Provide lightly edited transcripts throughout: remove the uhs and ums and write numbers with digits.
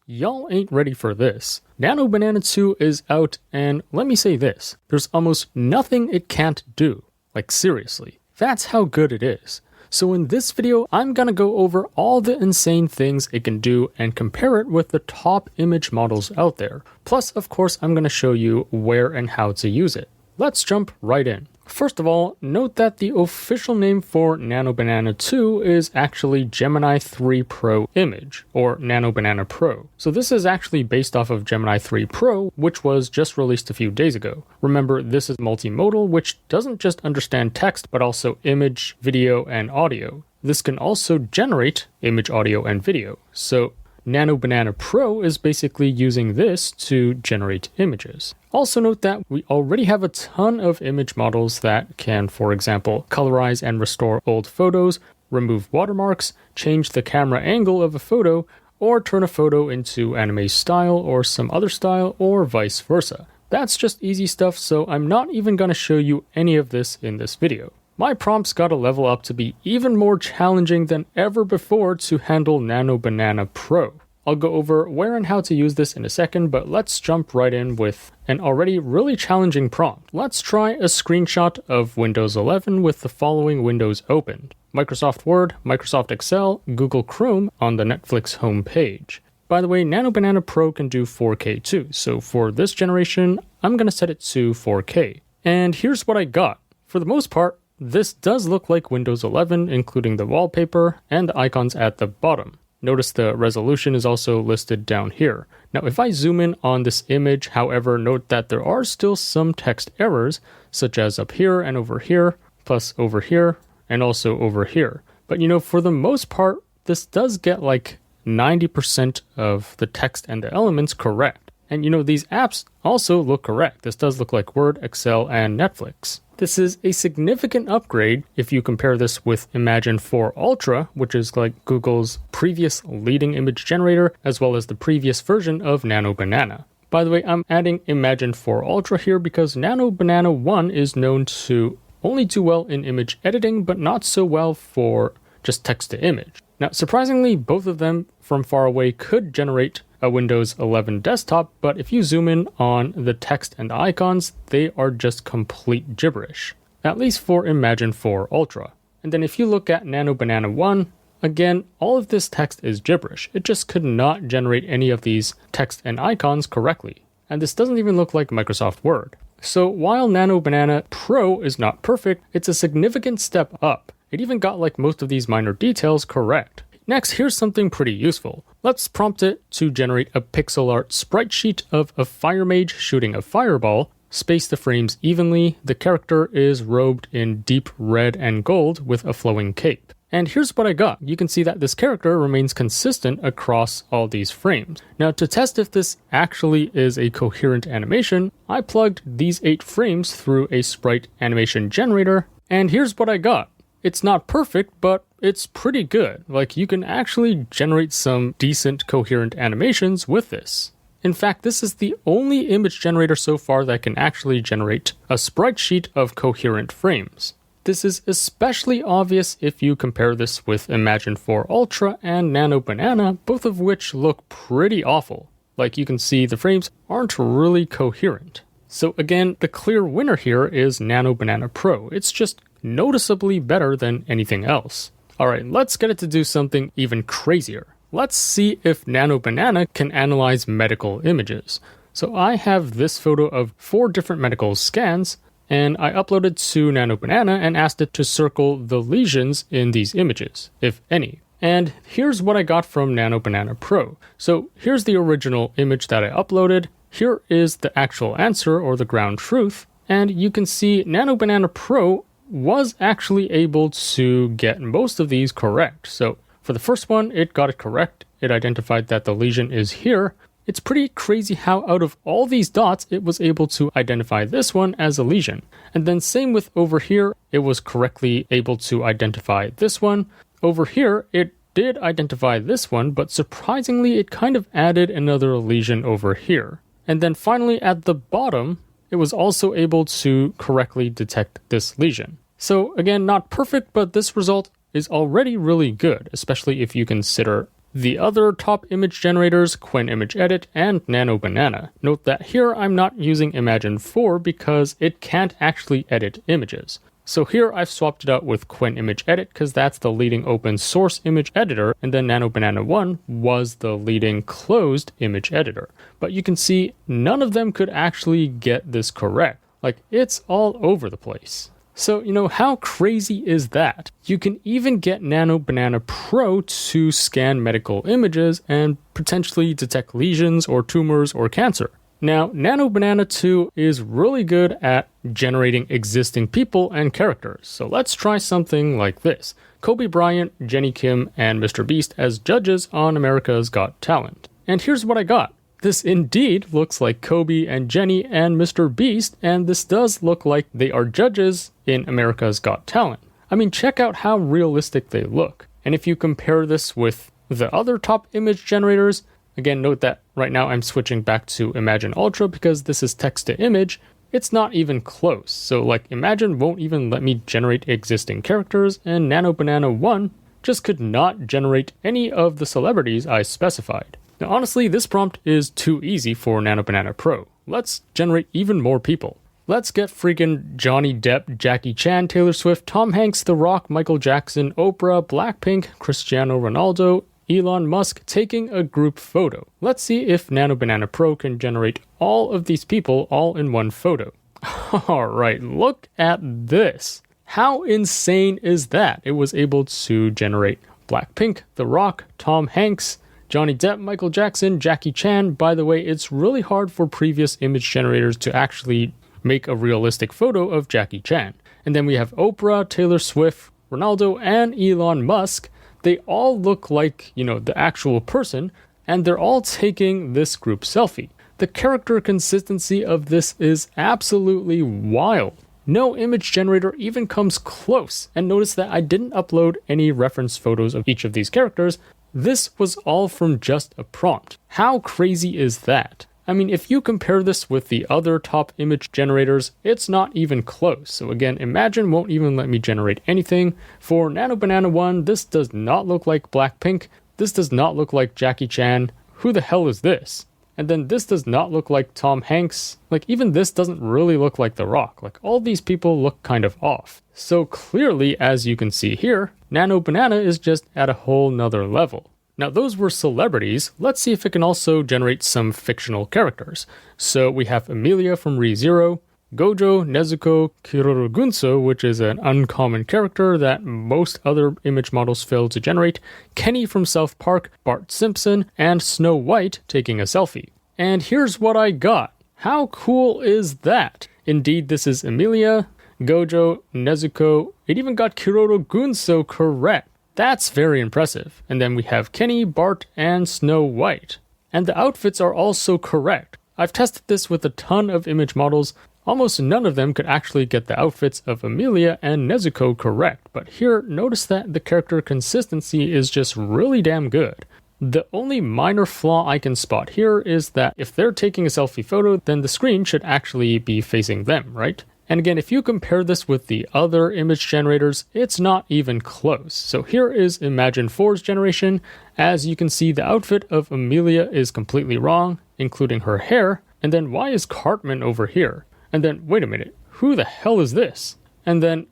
Y'all ain't ready for this. Nano Banana 2 is out, and let me say this, there's almost nothing it can't do. Like seriously, that's how good it is. So in this video, I'm gonna go over all the insane things it can do and compare it with the top image models out there. Plus, of course, I'm gonna show you where and how to use it. Let's jump right in. First of all, note that the official name for Nano Banana 2 is actually Gemini 3 Pro Image, or Nano Banana Pro. So this is actually based off of Gemini 3 Pro, which was just released a few days ago. Remember, this is multimodal, which doesn't just understand text, but also image, video, and audio. This can also generate image, audio, and video. So Nano Banana Pro is basically using this to generate images. Also note that we already have a ton of image models that can, for example, colorize and restore old photos, remove watermarks, change the camera angle of a photo, or turn a photo into anime style or some other style, or vice versa. That's just easy stuff, so I'm not even going to show you any of this in this video. My prompts got to level up to be even more challenging than ever before to handle Nano Banana Pro. I'll go over where and how to use this in a second, but let's jump right in with an already really challenging prompt. Let's try a screenshot of Windows 11 with the following windows opened: Microsoft Word, Microsoft Excel, Google Chrome on the Netflix homepage. By the way, Nano Banana Pro can do 4K too, so for this generation, I'm going to set it to 4K. And here's what I got. For the most part, this does look like Windows 11, including the wallpaper and the icons at the bottom. Notice the resolution is also listed down here. Now, if I zoom in on this image, however, note that there are still some text errors, such as up here and over here, plus over here, and also over here. But for the most part, this does get like 90% of the text and the elements correct. And these apps also look correct. This does look like Word, Excel, and Netflix. This is a significant upgrade if you compare this with Imagen 4 Ultra, which is like Google's previous leading image generator, as well as the previous version of Nano Banana. By the way, I'm adding Imagen 4 Ultra here because Nano Banana 1 is known to only do well in image editing, but not so well for just text to image. Now, surprisingly, both of them from far away could generate a Windows 11 desktop, but if you zoom in on the text and the icons, they are just complete gibberish, at least for Imagen 4 Ultra. And then if you look at Nano Banana 1, again, all of this text is gibberish. It just could not generate any of these text and icons correctly. And this doesn't even look like Microsoft Word. So while Nano Banana Pro is not perfect, it's a significant step up. It even got like most of these minor details correct. Next, here's something pretty useful. Let's prompt it to generate a pixel art sprite sheet of a fire mage shooting a fireball. Space the frames evenly. The character is robed in deep red and gold with a flowing cape. And here's what I got. You can see that this character remains consistent across all these frames. Now, to test if this actually is a coherent animation, I plugged these 8 frames through a sprite animation generator, and here's what I got. It's not perfect, but it's pretty good. Like, you can actually generate some decent coherent animations with this. In fact, this is the only image generator so far that can actually generate a sprite sheet of coherent frames. This is especially obvious if you compare this with Imagen 4 Ultra and Nano Banana, both of which look pretty awful. Like, you can see the frames aren't really coherent. So again, the clear winner here is Nano Banana Pro. It's just noticeably better than anything else. Alright, let's get it to do something even crazier. Let's see if Nano Banana can analyze medical images. So I have this photo of 4 different medical scans, and I uploaded to Nano Banana and asked it to circle the lesions in these images, if any. And here's what I got from Nano Banana Pro. So here's the original image that I uploaded. Here is the actual answer, or the ground truth. And you can see Nano Banana Pro was actually able to get most of these correct. So for the first one, it got it correct. It identified that the lesion is here. It's pretty crazy how out of all these dots, it was able to identify this one as a lesion. And then same with over here, it was correctly able to identify this one. Over here, it did identify this one, but surprisingly, it kind of added another lesion over here. And then finally at the bottom, it was also able to correctly detect this lesion. So again, not perfect, but this result is already really good, especially if you consider The other top image generators, Qwen Image Edit and NanoBanana. Note that here I'm not using Imagen 4 because it can't actually edit images. So here I've swapped it out with Qwen Image Edit because that's the leading open source image editor, and then NanoBanana 1 was the leading closed image editor. But you can see none of them could actually get this correct. Like, it's all over the place. So, how crazy is that? You can even get NanoBanana Pro to scan medical images and potentially detect lesions or tumors or cancer. Now, NanoBanana 2 is really good at generating existing people and characters. So let's try something like this. Kobe Bryant, Jenny Kim, and Mr. Beast as judges on America's Got Talent. And here's what I got. This indeed looks like Kobe and Jenny and Mr. Beast, and this does look like they are judges in America's Got Talent. I mean, check out how realistic they look. And if you compare this with the other top image generators, again, note that right now I'm switching back to Imagen Ultra because this is text to image. It's not even close. So like Imagen won't even let me generate existing characters, and NanoBanana 1 just could not generate any of the celebrities I specified. Now honestly, this prompt is too easy for NanoBanana Pro. Let's generate even more people. Let's get freaking Johnny Depp, Jackie Chan, Taylor Swift, Tom Hanks, The Rock, Michael Jackson, Oprah, Blackpink, Cristiano Ronaldo, Elon Musk taking a group photo. Let's see if NanoBanana Pro can generate all of these people all in one photo. Alright, look at this. How insane is that? It was able to generate Blackpink, The Rock, Tom Hanks, Johnny Depp, Michael Jackson, Jackie Chan. By the way, it's really hard for previous image generators to actually make a realistic photo of Jackie Chan. And then we have Oprah, Taylor Swift, Ronaldo, and Elon Musk. They all look like, the actual person, and they're all taking this group selfie. The character consistency of this is absolutely wild. No image generator even comes close. And notice that I didn't upload any reference photos of each of these characters. This was all from just a prompt. How crazy is that? I mean, if you compare this with the other top image generators, it's not even close. So again, Imagen won't even let me generate anything. For NanoBanana 1, this does not look like Blackpink. This does not look like Jackie Chan. Who the hell is this? And then this does not look like Tom Hanks. Like, even this doesn't really look like The Rock. Like, all these people look kind of off. So clearly, as you can see here, NanoBanana is just at a whole nother level. Now those were celebrities. Let's see if it can also generate some fictional characters. So we have Emilia from ReZero, Gojo, Nezuko, Kiroro Gunso, which is an uncommon character that most other image models fail to generate, Kenny from South Park, Bart Simpson, and Snow White taking a selfie. And here's what I got. How cool is that? Indeed, this is Emilia, Gojo, Nezuko. It even got Kiroro Gunso correct. That's very impressive. And then we have Kenny, Bart, and Snow White. And the outfits are also correct. I've tested this with a ton of image models. Almost none of them could actually get the outfits of Emilia and Nezuko correct. But here, notice that the character consistency is just really damn good. The only minor flaw I can spot here is that if they're taking a selfie photo, then the screen should actually be facing them, right? And again, if you compare this with the other image generators, it's not even close. So here is Imagen 4's generation. As you can see, the outfit of Emilia is completely wrong, including her hair. And then why is Cartman over here? And then, wait a minute, who the hell is this? And then,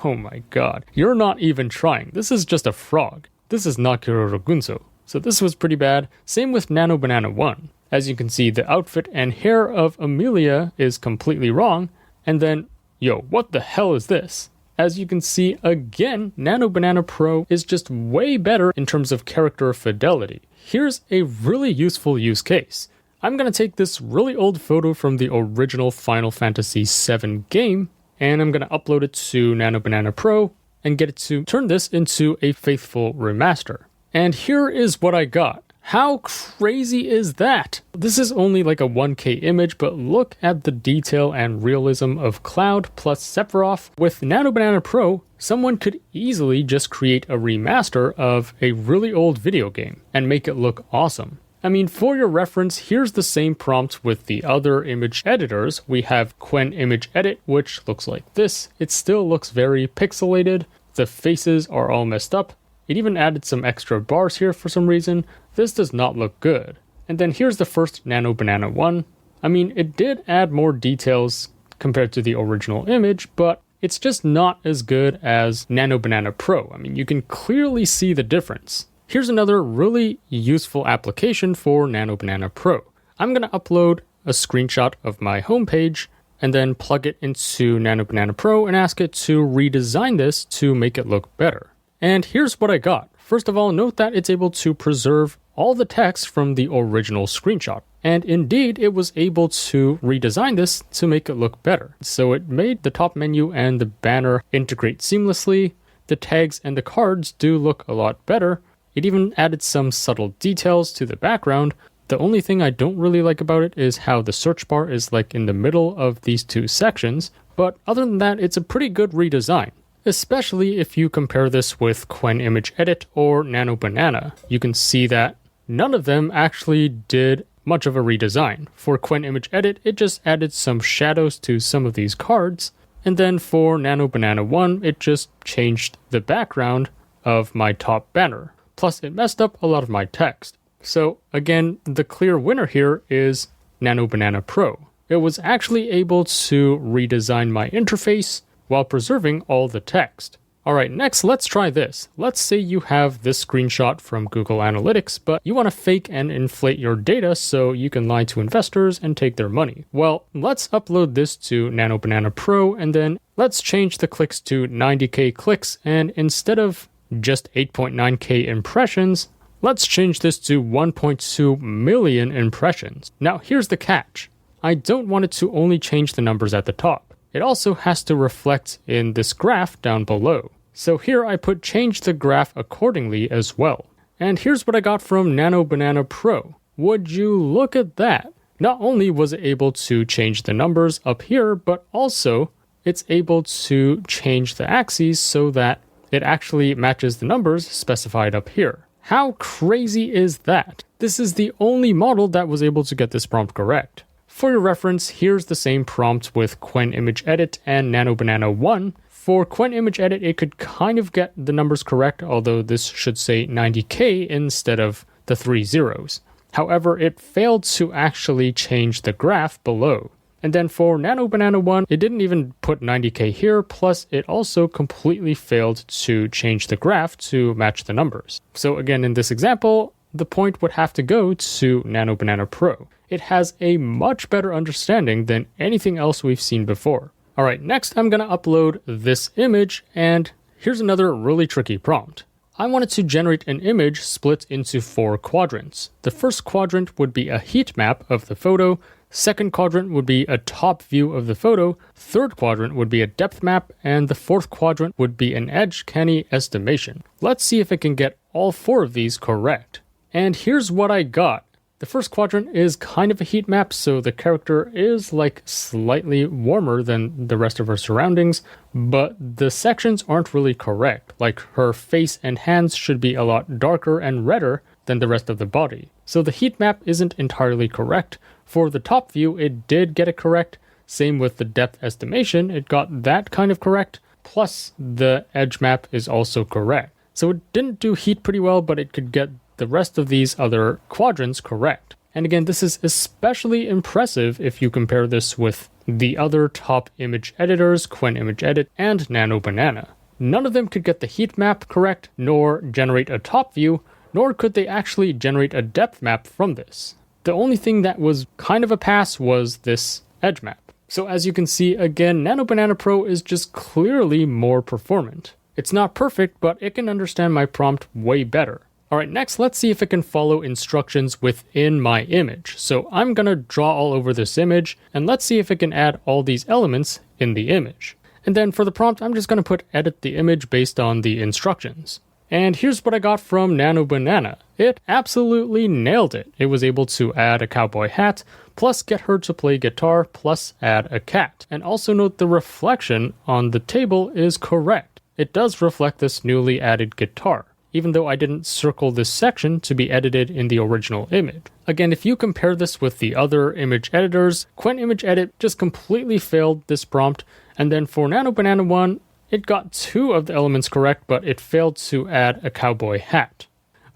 oh my god, you're not even trying. This is just a frog. This is not Kiroro Gunso. So this was pretty bad. Same with NanoBanana 1. As you can see, the outfit and hair of Emilia is completely wrong. And then, yo, what the hell is this? As you can see, again, NanoBanana Pro is just way better in terms of character fidelity. Here's a really useful use case. I'm going to take this really old photo from the original Final Fantasy VII game, and I'm going to upload it to NanoBanana Pro and get it to turn this into a faithful remaster. And here is what I got. How crazy is that? This is only like a 1K image, but look at the detail and realism of Cloud plus Sephiroth. With NanoBanana Pro, someone could easily just create a remaster of a really old video game and make it look awesome. I mean, for your reference, here's the same prompt with the other image editors. We have Qwen Image Edit, which looks like this. It still looks very pixelated. The faces are all messed up. It even added some extra bars here for some reason. This does not look good. And then here's the first NanoBanana one. I mean, it did add more details compared to the original image, but it's just not as good as NanoBanana Pro. I mean, you can clearly see the difference. Here's another really useful application for NanoBanana Pro. I'm going to upload a screenshot of my homepage and then plug it into NanoBanana Pro and ask it to redesign this to make it look better. And here's what I got. First of all, note that it's able to preserve all the text from the original screenshot. And indeed, it was able to redesign this to make it look better. So it made the top menu and the banner integrate seamlessly. The tags and the cards do look a lot better. It even added some subtle details to the background. The only thing I don't really like about it is how the search bar is like in the middle of these two sections. But other than that, it's a pretty good redesign. Especially if you compare this with Qwen Image Edit or NanoBanana. You can see that none of them actually did much of a redesign. For Qwen Image Edit, it just added some shadows to some of these cards. And then for NanoBanana 1, it just changed the background of my top banner. Plus, it messed up a lot of my text. So again, the clear winner here is NanoBanana Pro. It was actually able to redesign my interface while preserving all the text. Alright, next let's try this. Let's say you have this screenshot from Google Analytics, but you want to fake and inflate your data so you can lie to investors and take their money. Well, let's upload this to NanoBanana Pro and then let's change the clicks to 90k clicks, and instead of just 8.9k impressions, let's change this to 1.2 million impressions. Now here's the catch. I don't want it to only change the numbers at the top. It also has to reflect in this graph down below. So here I put change the graph accordingly as well. And here's what I got from NanoBanana Pro. Would you look at that? Not only was it able to change the numbers up here, but also it's able to change the axes so that it actually matches the numbers specified up here. How crazy is that? This is the only model that was able to get this prompt correct. For your reference, here's the same prompt with Qwen Image Edit and NanoBanana 1. For Qwen Image Edit, it could kind of get the numbers correct, although this should say 90k instead of the 3 zeros. However, it failed to actually change the graph below. And then for NanoBanana 1, it didn't even put 90k here, plus it also completely failed to change the graph to match the numbers. So again, in this example, the point would have to go to NanoBanana Pro. It has a much better understanding than anything else we've seen before. Alright, next I'm going to upload this image, and here's another really tricky prompt. I wanted to generate an image split into 4 quadrants. The first quadrant would be a heat map of the photo, second quadrant would be a top view of the photo, third quadrant would be a depth map, and the fourth quadrant would be an edge canny estimation. Let's see if it can get all 4 of these correct. And here's what I got. The first quadrant is kind of a heat map, so the character is like slightly warmer than the rest of her surroundings, but the sections aren't really correct. Like her face and hands should be a lot darker and redder than the rest of the body. So the heat map isn't entirely correct. For the top view, it did get it correct. Same with the depth estimation, it got that kind of correct. Plus the edge map is also correct. So it didn't do heat pretty well, but it could get the rest of these other quadrants correct. And again, this is especially impressive if you compare this with the other top image editors, Qwen Image Edit and NanoBanana. None of them could get the heat map correct, nor generate a top view, nor could they actually generate a depth map from this. The only thing that was kind of a pass was this edge map. So as you can see, again, NanoBanana Pro is just clearly more performant. It's not perfect, but it can understand my prompt way better. Alright, next let's see if it can follow instructions within my image. So I'm gonna draw all over this image, and let's see if it can add all these elements in the image. And then for the prompt, I'm just gonna put edit the image based on the instructions. And here's what I got from NanoBanana. It absolutely nailed it. It was able to add a cowboy hat, plus get her to play guitar, plus add a cat. And also note the reflection on the table is correct. It does reflect this newly added guitar, even though I didn't circle this section to be edited in the original image. Again, if you compare this with the other image editors, Qwen Image Edit just completely failed this prompt, and then for NanoBanana 1, It got 2 of the elements correct, but it failed to add a cowboy hat.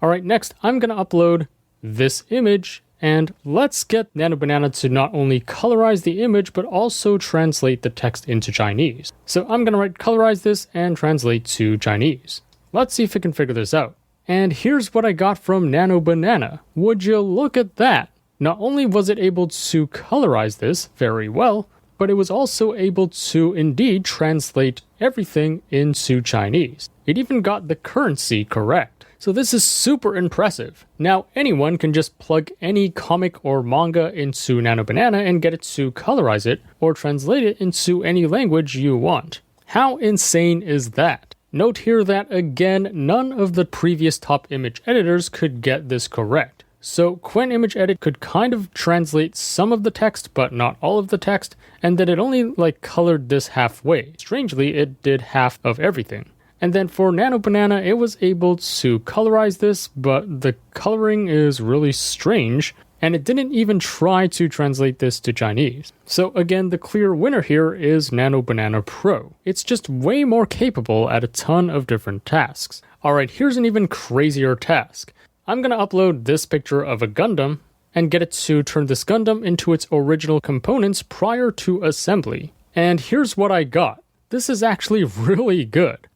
Alright, next I'm going to upload this image, and let's get NanoBanana to not only colorize the image, but also translate the text into Chinese. So I'm going to write colorize this and translate to Chinese. Let's see if it can figure this out. And here's what I got from NanoBanana. Would you look at that? Not only was it able to colorize this very well, but it was also able to indeed translate everything into Chinese. It even got the currency correct. So this is super impressive. Now anyone can just plug any comic or manga into NanoBanana and get it to colorize it or translate it into any language you want. How insane is that? Note here that again, none of the previous top image editors could get this correct. So Qwen Image Edit could kind of translate some of the text, but not all of the text, and then it only colored this halfway. Strangely, it did half of everything. And then for NanoBanana, it was able to colorize this, but the coloring is really strange, and it didn't even try to translate this to Chinese. So again, the clear winner here is NanoBanana Pro. It's just way more capable at a ton of different tasks. Alright, here's an even crazier task. I'm going to upload this picture of a Gundam and get it to turn this Gundam into its original components prior to assembly. And here's what I got. This is actually really good.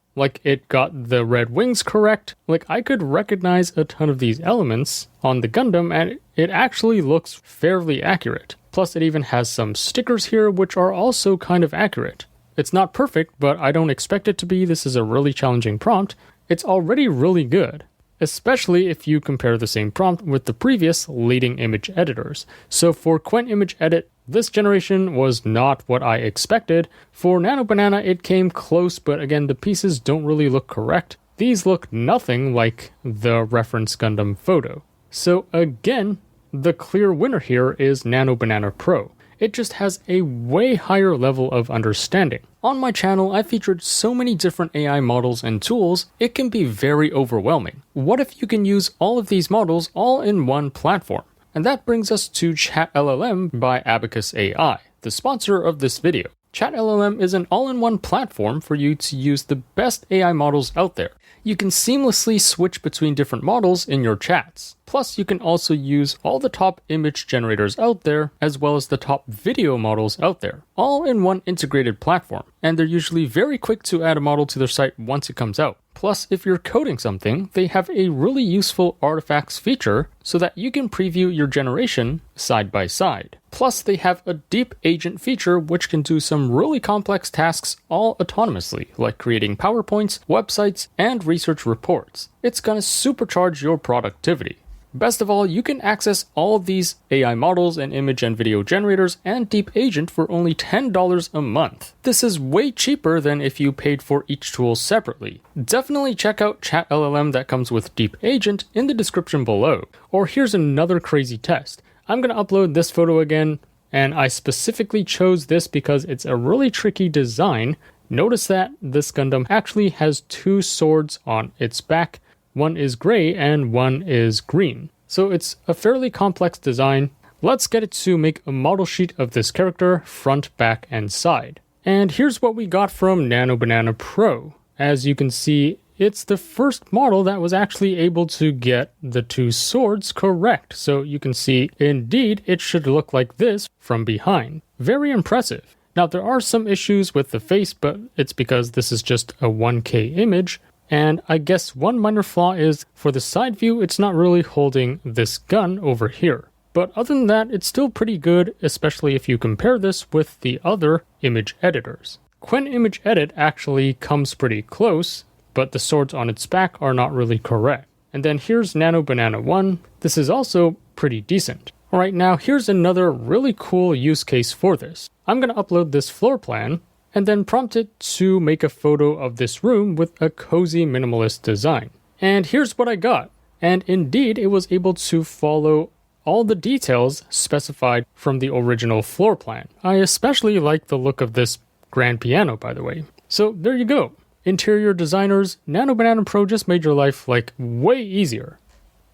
It got the red wings correct. I could recognize a ton of these elements on the Gundam, and it actually looks fairly accurate. Plus, it even has some stickers here, which are also kind of accurate. It's not perfect, but I don't expect it to be. This is a really challenging prompt. It's already really good, especially if you compare the same prompt with the previous leading image editors. So for Qwen Image Edit, this generation was not what I expected. For NanoBanana, it came close, but again, the pieces don't really look correct. These look nothing like the reference Gundam photo. So again, the clear winner here is NanoBanana Pro. It just has a way higher level of understanding. On my channel, I featured so many different AI models and tools, it can be very overwhelming. What if you can use all of these models all in one platform? And that brings us to ChatLLM by Abacus AI, the sponsor of this video. ChatLLM is an all-in-one platform for you to use the best AI models out there. You can seamlessly switch between different models in your chats. Plus, you can also use all the top image generators out there, as well as the top video models out there, all in one integrated platform. And they're usually very quick to add a model to their site once it comes out. Plus, if you're coding something, they have a really useful artifacts feature so that you can preview your generation side by side. Plus, they have a deep agent feature which can do some really complex tasks all autonomously, like creating PowerPoints, websites, and research reports. It's gonna supercharge your productivity. Best of all, you can access all of these AI models and image and video generators and Deep Agent for only $10 a month. This is way cheaper than if you paid for each tool separately. Definitely check out ChatLLM that comes with Deep Agent in the description below. Or here's another crazy test. I'm going to upload this photo again, and I specifically chose this because it's a really tricky design. Notice that this Gundam actually has 2 swords on its back. One is gray and one is green. So it's a fairly complex design. Let's get it to make a model sheet of this character, front, back, and side. And here's what we got from NanoBanana Pro. As you can see, it's the first model that was actually able to get the 2 swords correct. So you can see, indeed, it should look like this from behind. Very impressive. Now, there are some issues with the face, but it's because this is just a 1K image. And I guess one minor flaw is, for the side view, it's not really holding this gun over here. But other than that, it's still pretty good, especially if you compare this with the other image editors. Qwen Image Edit actually comes pretty close, but the swords on its back are not really correct. And then here's NanoBanana 1. This is also pretty decent. Alright, now here's another really cool use case for this. I'm going to upload this floor plan, and then prompt it to make a photo of this room with a cozy minimalist design. And here's what I got. And indeed, it was able to follow all the details specified from the original floor plan. I especially like the look of this grand piano, by the way. So there you go. Interior designers, NanoBanana Pro just made your life way easier.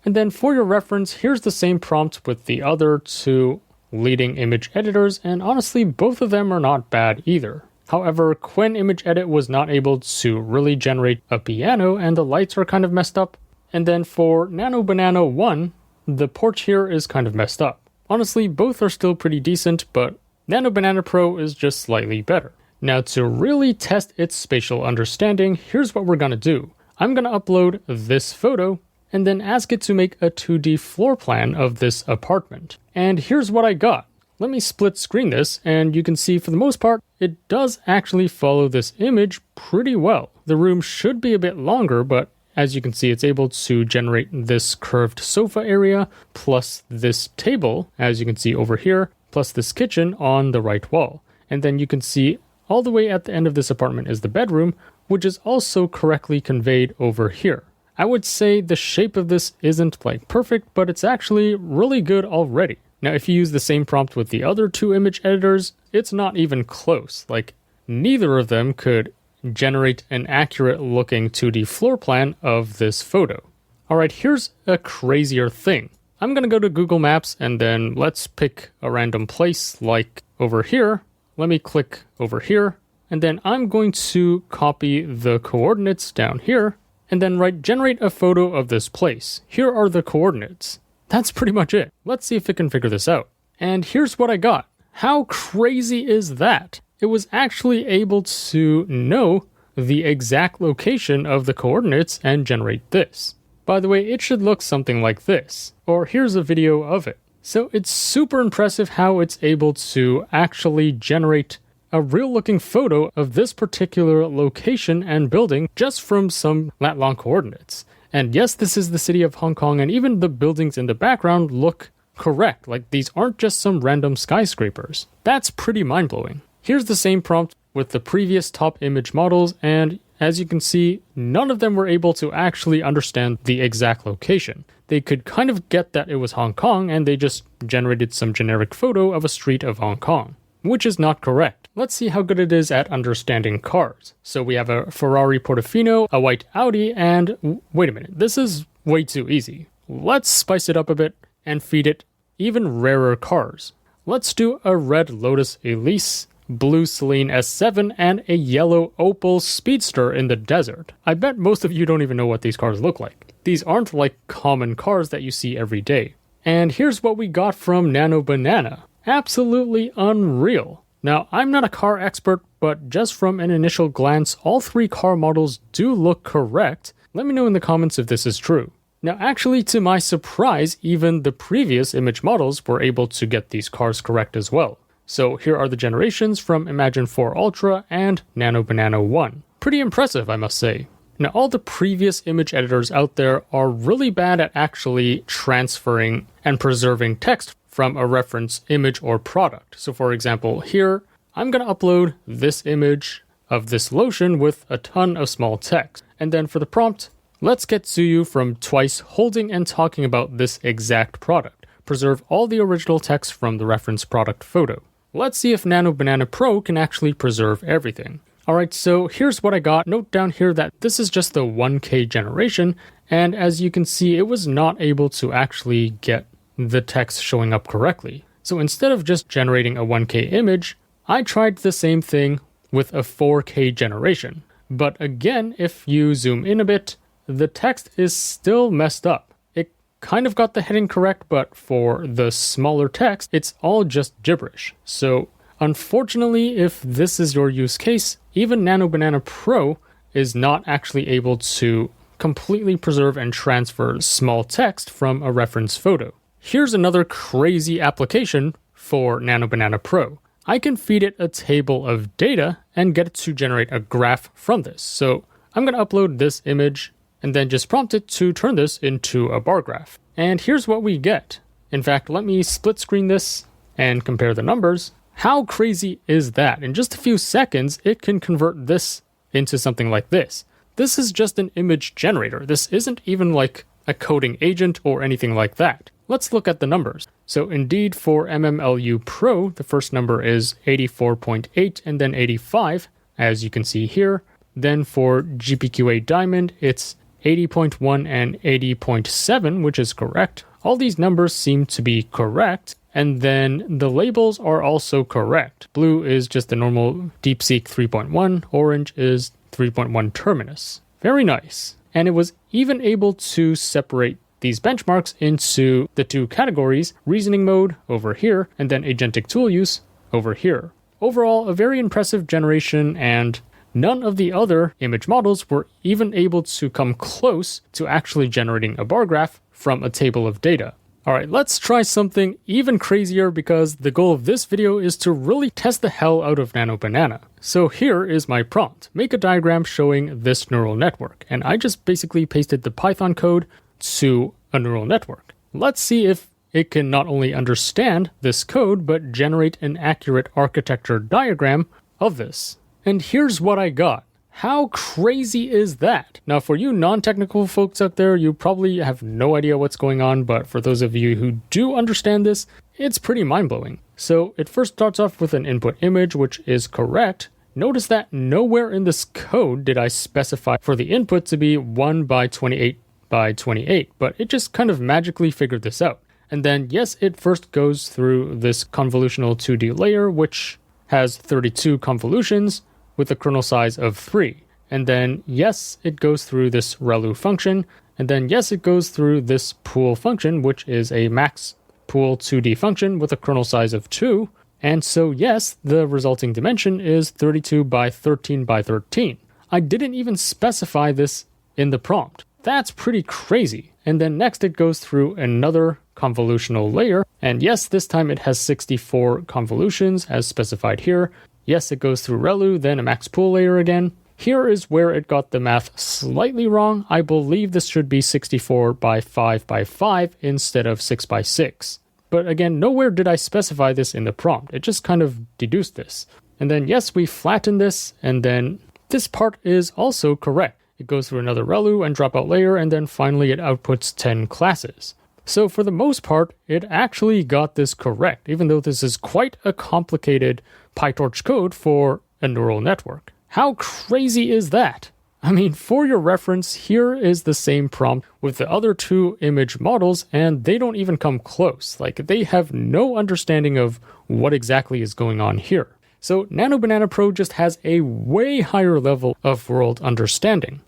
And then for your reference, here's the same prompt with the other 2 leading image editors, and honestly, both of them are not bad either. However, Qwen Image Edit was not able to really generate a piano, and the lights are kind of messed up. And then for NanoBanana 1, the porch here is kind of messed up. Honestly, both are still pretty decent, but NanoBanana Pro is just slightly better. Now, to really test its spatial understanding, here's what we're gonna do. I'm gonna upload this photo and then ask it to make a 2D floor plan of this apartment. And here's what I got. Let me split screen this, and you can see for the most part, it does actually follow this image pretty well. The room should be a bit longer, but as you can see, it's able to generate this curved sofa area, plus this table, as you can see over here, plus this kitchen on the right wall. And then you can see all the way at the end of this apartment is the bedroom, which is also correctly conveyed over here. I would say the shape of this isn't like perfect, but it's actually really good already. Now, if you use the same prompt with the other two image editors, it's not even close. Like, neither of them could generate an accurate looking 2D floor plan of this photo. Alright, here's a crazier thing. I'm gonna go to Google Maps and then let's pick a random place like over here. Let me click over here, and then I'm going to copy the coordinates down here and then generate a photo of this place. Here are the coordinates. That's pretty much it. Let's see if it can figure this out. And here's what I got. How crazy is that? It was actually able to know the exact location of the coordinates and generate this. By the way, it should look something like this. Or here's a video of it. So it's super impressive how it's able to actually generate a real looking photo of this particular location and building just from some lat long coordinates. And yes, this is the city of Hong Kong, and even the buildings in the background look correct. Like, these aren't just some random skyscrapers. That's pretty mind-blowing. Here's the same prompt with the previous top image models, and as you can see, none of them were able to actually understand the exact location. They could kind of get that it was Hong Kong, and they just generated some generic photo of a street of Hong Kong, which is not correct. Let's see how good it is at understanding cars. So we have a Ferrari Portofino, a white Audi, and wait a minute, this is way too easy. Let's spice it up a bit and feed it even rarer cars. Let's do a red Lotus Elise, blue Celine S7, and a yellow Opel Speedster in the desert. I bet most of you don't even know what these cars look like. These aren't like common cars that you see every day. And here's what we got from NanoBanana. Absolutely unreal. Now, I'm not a car expert, but just from an initial glance, all three car models do look correct. Let me know in the comments if this is true. Now, actually, to my surprise, even the previous image models were able to get these cars correct as well. So here are the generations from Imagen 4 Ultra and NanoBanana 1. Pretty impressive, I must say. Now, all the previous image editors out there are really bad at actually transferring and preserving text from a reference image or product. So for example, here, I'm going to upload this image of this lotion with a ton of small text. And then for the prompt, let's get Tsuyu from twice holding and talking about this exact product. Preserve all the original text from the reference product photo. Let's see if NanoBanana Pro can actually preserve everything. Alright, so here's what I got. Note down here that this is just the 1K generation, and as you can see, it was not able to actually get the text showing up correctly. So instead of just generating a 1K image, I tried the same thing with a 4K generation. But again, if you zoom in a bit, the text is still messed up. It kind of got the heading correct, but for the smaller text, it's all just gibberish. So unfortunately, if this is your use case, even NanoBanana Pro is not actually able to completely preserve and transfer small text from a reference photo. Here's another crazy application for NanoBanana Pro. I can feed it a table of data and get it to generate a graph from this. So I'm going to upload this image and then just prompt it to turn this into a bar graph. And here's what we get. In fact, let me split screen this and compare the numbers. How crazy is that? In just a few seconds, it can convert this into something like this. This is just an image generator. This isn't even like a coding agent or anything like that. Let's look at the numbers. So indeed, for MMLU Pro, the first number is 84.8 and then 85, as you can see here. Then for GPQA Diamond, it's 80.1 and 80.7, which is correct. all these numbers seem to be correct, and then the labels are also correct. Blue is just the normal DeepSeek 3.1, orange is 3.1 Terminus. Very nice. And it was even able to separate these benchmarks into the two categories, reasoning mode over here, and then agentic tool use over here. Overall, a very impressive generation, and none of the other image models were even able to come close to actually generating a bar graph from a table of data. Alright, let's try something even crazier because the goal of this video is to really test the hell out of NanoBanana. So here is my prompt. Make a diagram showing this neural network. And I just basically pasted the Python code to a neural network. Let's see if it can not only understand this code, but generate an accurate architecture diagram of this. And here's what I got. How crazy is that? Now, for you non-technical folks out there, you probably have no idea what's going on, but for those of you who do understand this, it's pretty mind-blowing. So it first starts off with an input image, which is correct. Notice that nowhere in this code did I specify for the input to be 1 by 28 by 28, but it just kind of magically figured this out. And then, yes, it first goes through this convolutional 2D layer, which has 32 convolutions, with a kernel size of 3. And then, yes, it goes through this ReLU function. And then, yes, it goes through this pool function, which is a max pool 2D function with a kernel size of 2. And so, yes, the resulting dimension is 32 by 13 by 13. I didn't even specify this in the prompt. That's pretty crazy. And then next it goes through another convolutional layer. And yes, this time it has 64 convolutions as specified here. Yes, it goes through ReLU, then a max pool layer again. Here is where it got the math slightly wrong. I believe this should be 64 by 5 by 5 instead of 6 by 6. But again, nowhere did I specify this in the prompt. It just kind of deduced this. And then yes, we flatten this, and then this part is also correct. It goes through another ReLU and dropout layer, and then finally it outputs 10 classes. So for the most part, it actually got this correct, even though this is quite a complicated PyTorch code for a neural network. How crazy is that? I mean, for your reference, here is the same prompt with the other two image models, and they don't even come close. Like, they have no understanding of what exactly is going on here. So NanoBanana Pro just has a way higher level of world understanding.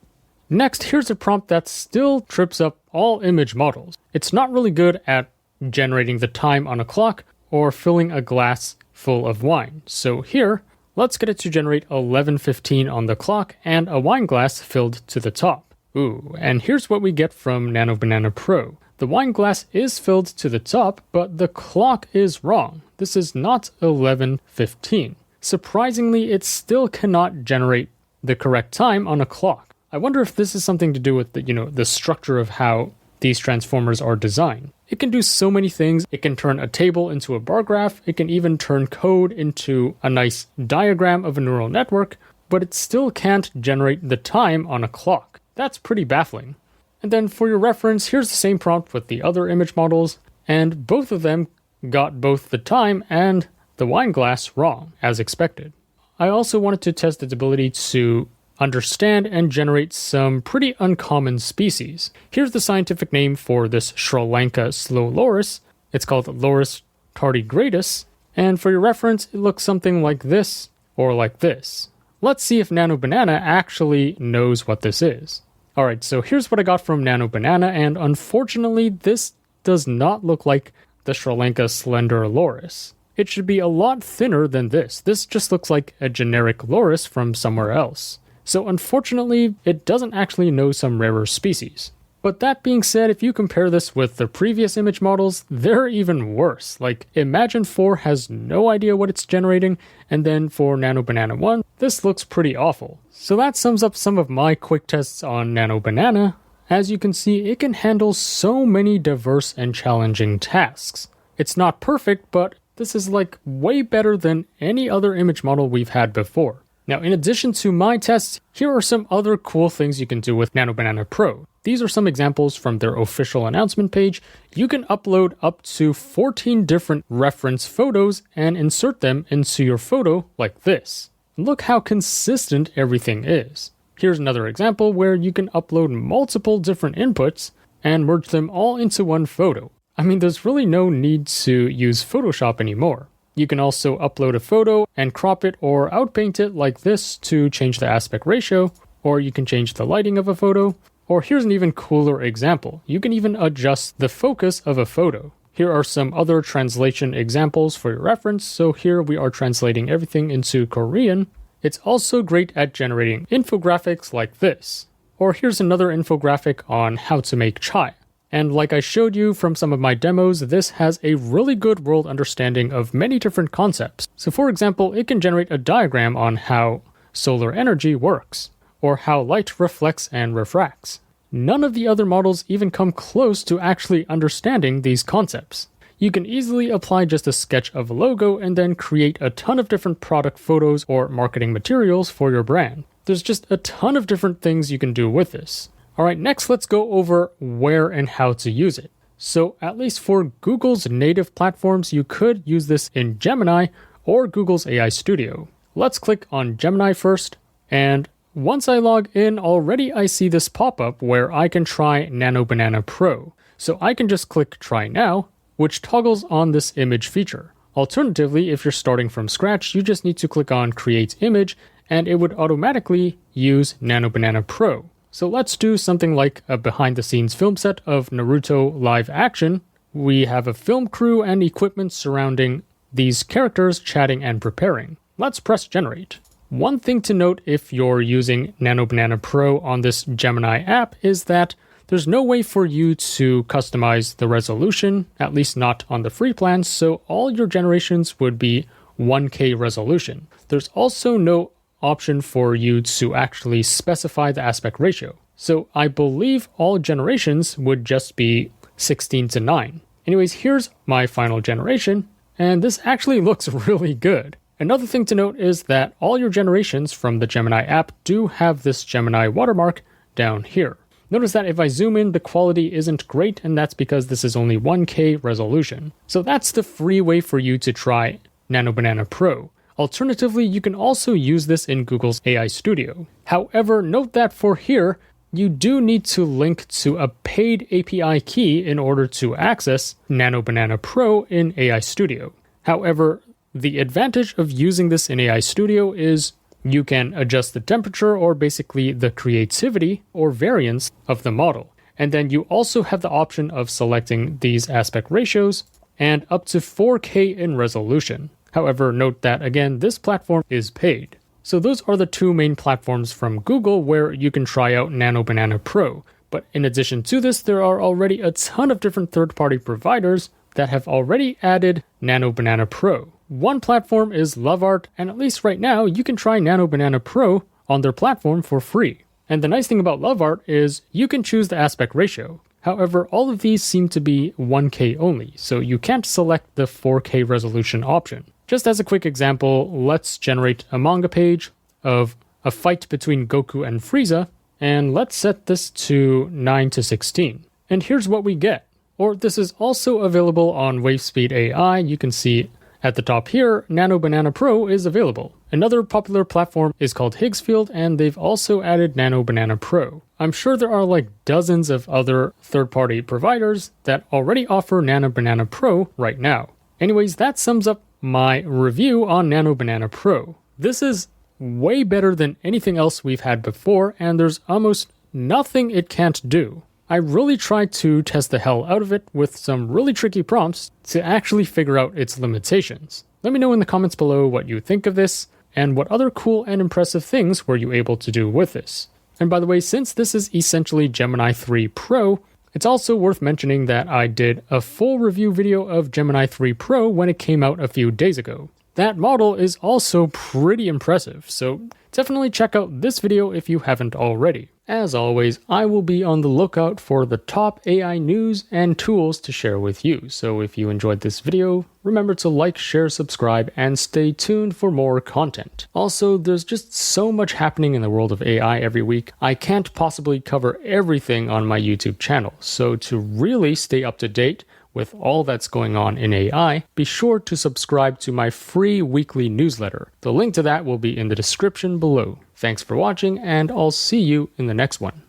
Next, here's a prompt that still trips up all image models. It's not really good at generating the time on a clock or filling a glass full of wine. So here, let's get it to generate 11:15 on the clock and a wine glass filled to the top. Ooh, and here's what we get from NanoBanana Pro. The wine glass is filled to the top, but the clock is wrong. This is not 11:15. Surprisingly, it still cannot generate the correct time on a clock. I wonder if this is something to do with the structure of how these transformers are designed. It can do so many things. It can turn a table into a bar graph. It can even turn code into a nice diagram of a neural network, but it still can't generate the time on a clock. That's pretty baffling. And then for your reference, here's the same prompt with the other image models, and both of them got both the time and the wine glass wrong, as expected. I also wanted to test its ability to understand and generate some pretty uncommon species. Here's the scientific name for this Sri Lanka slow loris. It's called Loris tardigradus, and for your reference, it looks something like this or like this. Let's see if NanoBanana actually knows what this is. Alright, so here's what I got from NanoBanana, and unfortunately, this does not look like the Sri Lanka slender loris. It should be a lot thinner than this. This just looks like a generic loris from somewhere else. So unfortunately, it doesn't actually know some rarer species. But that being said, if you compare this with the previous image models, they're even worse. Like, Imagine 4 has no idea what it's generating, and then for NanoBanana 1, this looks pretty awful. So that sums up some of my quick tests on NanoBanana. As you can see, it can handle so many diverse and challenging tasks. It's not perfect, but this is like way better than any other image model we've had before. Now, in addition to my tests, here are some other cool things you can do with NanoBanana Pro. These are some examples from their official announcement page. You can upload up to 14 different reference photos and insert them into your photo like this. Look how consistent everything is. Here's another example where you can upload multiple different inputs and merge them all into one photo. I mean, there's really no need to use Photoshop anymore. You can also upload a photo and crop it or outpaint it like this to change the aspect ratio, or you can change the lighting of a photo. Or here's an even cooler example. You can even adjust the focus of a photo. Here are some other translation examples for your reference. So here we are translating everything into Korean. It's also great at generating infographics like this. Or here's another infographic on how to make chai. And like I showed you from some of my demos, this has a really good world understanding of many different concepts. So for example, it can generate a diagram on how solar energy works, or how light reflects and refracts. None of the other models even come close to actually understanding these concepts. You can easily apply just a sketch of a logo and then create a ton of different product photos or marketing materials for your brand. There's just a ton of different things you can do with this. Alright, next let's go over where and how to use it. So at least for Google's native platforms, you could use this in Gemini or Google's AI Studio. Let's click on Gemini first, and once I log in, already I see this pop-up where I can try NanoBanana Pro. So I can just click Try Now, which toggles on this image feature. Alternatively, if you're starting from scratch, you just need to click on Create Image, and it would automatically use NanoBanana Pro. So let's do something like a behind-the-scenes film set of Naruto live action. We have a film crew and equipment surrounding these characters chatting and preparing. Let's press Generate. One thing to note if you're using NanoBanana Pro on this Gemini app is that there's no way for you to customize the resolution, at least not on the free plan, so all your generations would be 1K resolution. There's also no option for you to actually specify the aspect ratio. So I believe all generations would just be 16:9. Anyways, here's my final generation, and this actually looks really good. Another thing to note is that all your generations from the Gemini app do have this Gemini watermark down here. Notice that if I zoom in, the quality isn't great, and that's because this is only 1K resolution. So that's the free way for you to try NanoBanana Pro. Alternatively, you can also use this in Google's AI Studio. However, note that for here, you do need to link to a paid API key in order to access NanoBanana Pro in AI Studio. However, the advantage of using this in AI Studio is you can adjust the temperature or basically the creativity or variance of the model. And then you also have the option of selecting these aspect ratios and up to 4K in resolution. However, note that again, this platform is paid. So those are the two main platforms from Google where you can try out NanoBanana Pro. But in addition to this, there are already a ton of different third-party providers that have already added NanoBanana Pro. One platform is LoveArt, and at least right now, you can try NanoBanana Pro on their platform for free. And the nice thing about LoveArt is you can choose the aspect ratio. However, all of these seem to be 1K only, so you can't select the 4K resolution option. Just as a quick example, let's generate a manga page of a fight between Goku and Frieza, and let's set this to 9:16. And here's what we get. Or this is also available on WaveSpeed AI. You can see at the top here, NanoBanana Pro is available. Another popular platform is called Higgsfield, and they've also added NanoBanana Pro. I'm sure there are like dozens of other third-party providers that already offer NanoBanana Pro right now. Anyways, that sums up my review on NanoBanana Pro. This is way better than anything else we've had before, and there's almost nothing it can't do. I really tried to test the hell out of it with some really tricky prompts to actually figure out its limitations. Let me know in the comments below what you think of this, and what other cool and impressive things were you able to do with this. And by the way, since this is essentially Gemini 3 Pro, it's also worth mentioning that I did a full review video of Gemini 3 Pro when it came out a few days ago. That model is also pretty impressive, so definitely check out this video if you haven't already. As always, I will be on the lookout for the top AI news and tools to share with you, so if you enjoyed this video, remember to like, share, subscribe, and stay tuned for more content. Also, there's just so much happening in the world of AI every week, I can't possibly cover everything on my YouTube channel, so to really stay up to date with all that's going on in AI, be sure to subscribe to my free weekly newsletter. The link to that will be in the description below. Thanks for watching, and I'll see you in the next one.